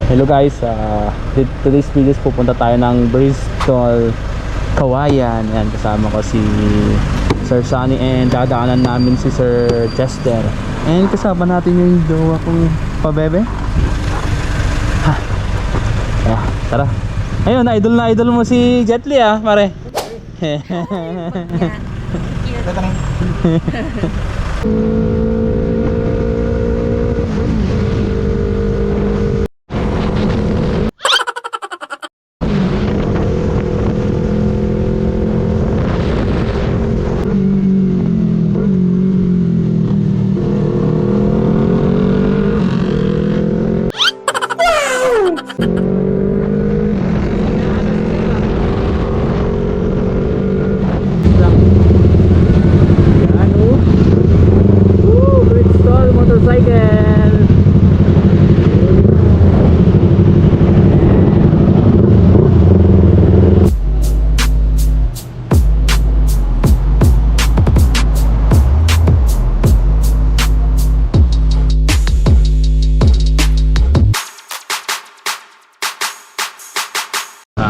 Hello guys, today's video pupunta tayo ng Bristol, Kawayan. Yan, kasama ko si Sir Sunny and dadaanan namin si Sir Chester. And kasama natin yung jowa kong pabebe. Ha. Yeah, tara. Ayun, idol mo si Jet Li pare.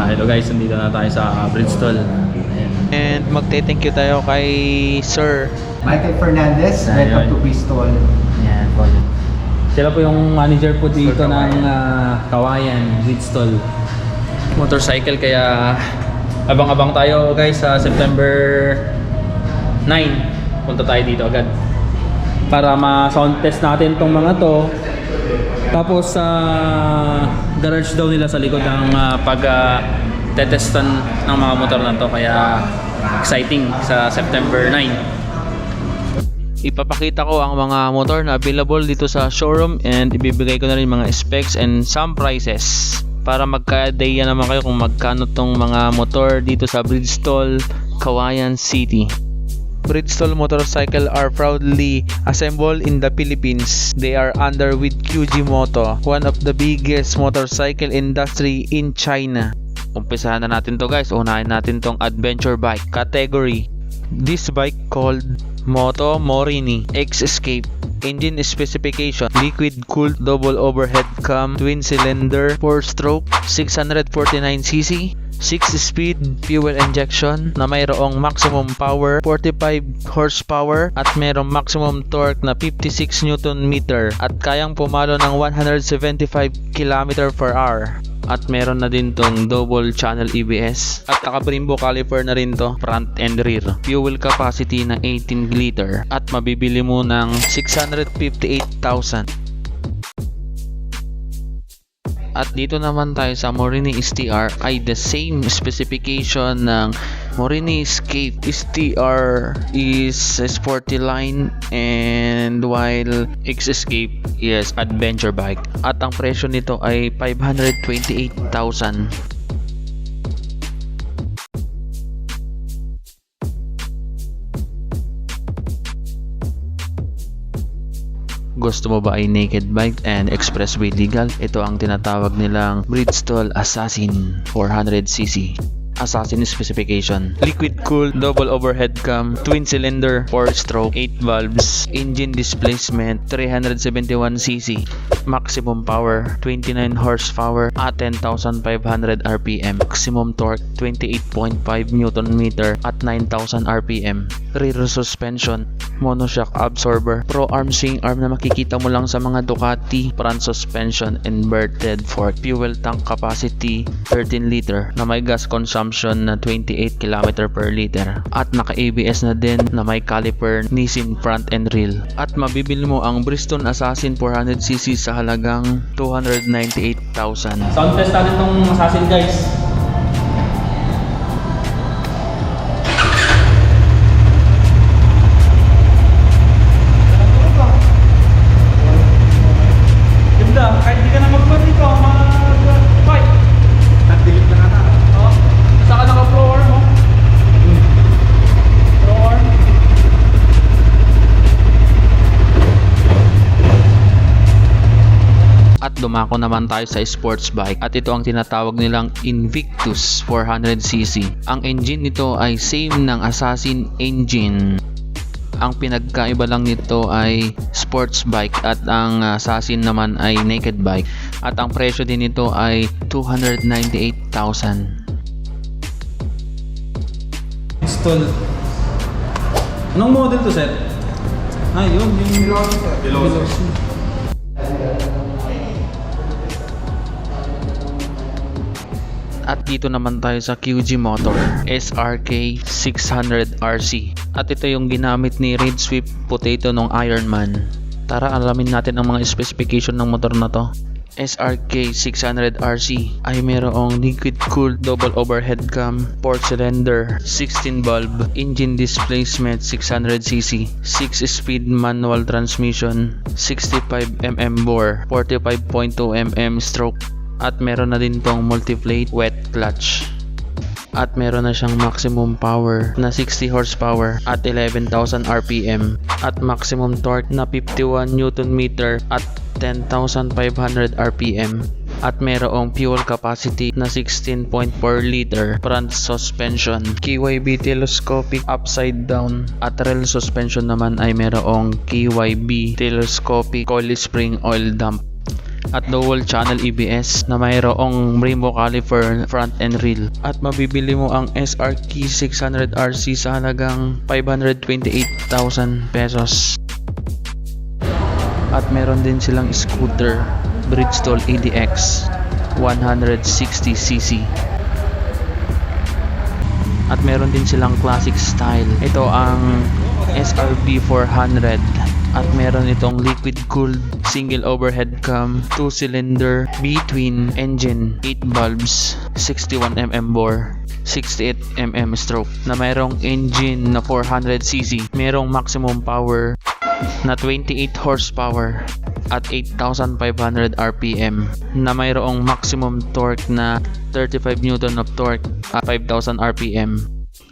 Hello guys, nandito na tayo sa Bristol. And magte-thank you tayo kay Sir Michael Fernandez, welcome to Bristol. Yan po. Sila po yung manager po dito ng Kawayan, Bristol Motorcycle. Kaya abang-abang tayo guys sa September 9. Punta tayo dito agad para ma-sound test natin tong mga to. Tapos garage daw nila sa likod ang tetestan ng mga motor na to. Kaya exciting sa September 9. Ipapakita ko ang mga motor na available dito sa showroom and ibibigay ko na rin mga specs and some prices para magka-idea naman kayo kung magkano tong mga motor dito sa Bristol, Kawayan City. Bristol Motorcycle are proudly assembled in the Philippines. They are under with QG Moto, one of the biggest motorcycle industry in China. Umpisahan na natin to guys. Unahin natin tong adventure bike category. This bike called Moto Morini X Escape. Engine specification: liquid cooled double overhead cam, twin cylinder, 4-stroke, 649cc, 6-speed fuel injection na mayroong maximum power 45 horsepower at mayroong maximum torque na 56 Nm at kayang pumalo ng 175 km/h. At meron na din tong double channel ABS at naka-brembo caliper na rin to, front and rear. Fuel capacity na 18 liter at mabibili mo ng 658,000. At dito naman tayo sa Morini STR ay the same specification ng Morini Escape. STR is sporty line and while X Escape is adventure bike. At ang presyo nito ay 528,000. Gusto mo ba ay naked bike and expressway legal? Ito ang tinatawag nilang Bristol Assassin 400cc. Assassin specification: liquid cooled double overhead cam, twin cylinder, 4-stroke, 8 valves, engine displacement 371cc, maximum power 29 horsepower at 10,500 rpm, maximum torque 28.5 Nm at 9,000 rpm, rear suspension, monoshock absorber, pro arm swing arm na makikita mo lang sa mga Ducati, front suspension, inverted fork, fuel tank capacity 13 liter na may gas consumption na 28 km per liter at naka ABS na din na may caliper, Nissin front and rear. At mabibili mo ang Bristol Assassin 400cc sa halagang 298,000. Sound test natin tong Assassin guys. Kahit di ka na mag-band dito, mag-bike. Nagdilit na nga. Saka naka-flow arm mo. Flow arm. At dumako naman tayo sa sports bike at ito ang tinatawag nilang Invictus 400cc. Ang engine nito ay same ng Assassin engine. Ang pinagkaiba lang nito ay sports bike at ang Assassin naman ay naked bike. At ang presyo din nito ay 298,000. Install. Anong model to, sir? Yun, yung Velocity. At dito naman tayo sa QG Motor SRK 600RC. At ito yung ginamit ni Reed Swift Potato nung Ironman. Tara, alamin natin ang mga specification ng motor na to. SRK 600RC ay mayroong liquid-cooled double overhead cam, 4-cylinder, 16 bulb, engine displacement 600cc, 6-speed manual transmission, 65mm bore, 45.2mm stroke, at meron na din tong multi-plate wet clutch. At meron na siyang maximum power na 60 horsepower at 11,000 RPM at maximum torque na 51 Nm at 10,500 RPM at mayroong fuel capacity na 16.4 liter, front suspension, KYB telescopic upside down, at rail suspension naman ay mayroong KYB telescopic coil spring oil dump, at dual channel EBS na mayroong rainbow caliper front and rear. At mabibili mo ang SRK 600RC sa halagang 528,000 pesos. At meron din silang scooter Bridgestone ADX 160cc. At meron din silang classic style. Ito ang SRB 400. At meron itong liquid cooled single overhead cam, 2-cylinder between engine, 8 bulbs, 61mm bore, 68mm stroke, na mayroong engine na 400cc, mayroong maximum power na 28 horsepower at 8,500 RPM, na mayroong maximum torque na 35 Newton of torque at 5,000 RPM.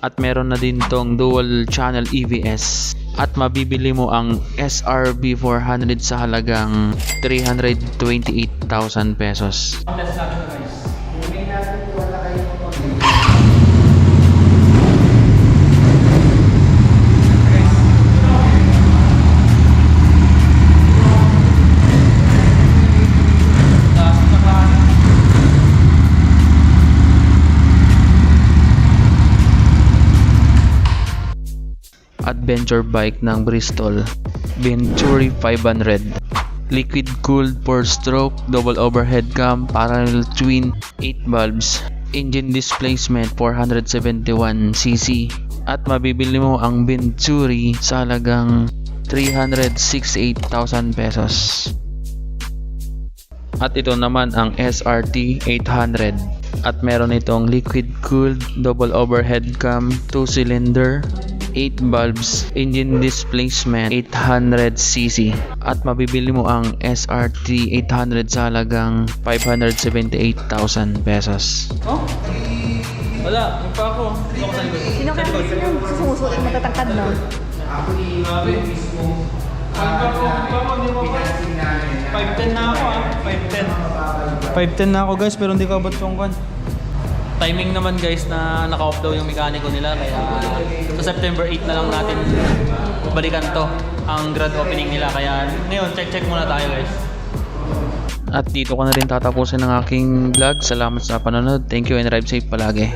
At meron na din tong dual channel EVS. At mabibili mo ang SRB 400 sa halagang 328,000 pesos. Adventure bike ng Bristol Venturi 500, liquid cooled 4-stroke double overhead cam, parallel twin, 8 bulbs, engine displacement 471cc. At mabibili mo ang Venturi sa halagang 368,000 pesos. At ito naman ang SRT 800. At meron itong liquid cooled double overhead cam, 2-cylinder, 8 bulbs, engine displacement 800cc. At mabibili mo ang SRT 800 sa halagang 578,000 pesos. Oh? Wala, yung pa ako. Dito ako sa likod. Sino kaya yung sumusuot yung matatangkad na? Grabe. Hindi mo ba? 5'10 na ako 5'10 na ako guys, pero hindi ko abot yung kwan. Timing naman guys na naka-off daw yung mekaniko nila, kaya sa September 8 na lang natin balikan to, ang grand opening nila. Kaya ngayon check muna tayo guys. At dito ko na rin tatapusin ang aking vlog. Salamat sa panonood. Thank you and ride safe palagi.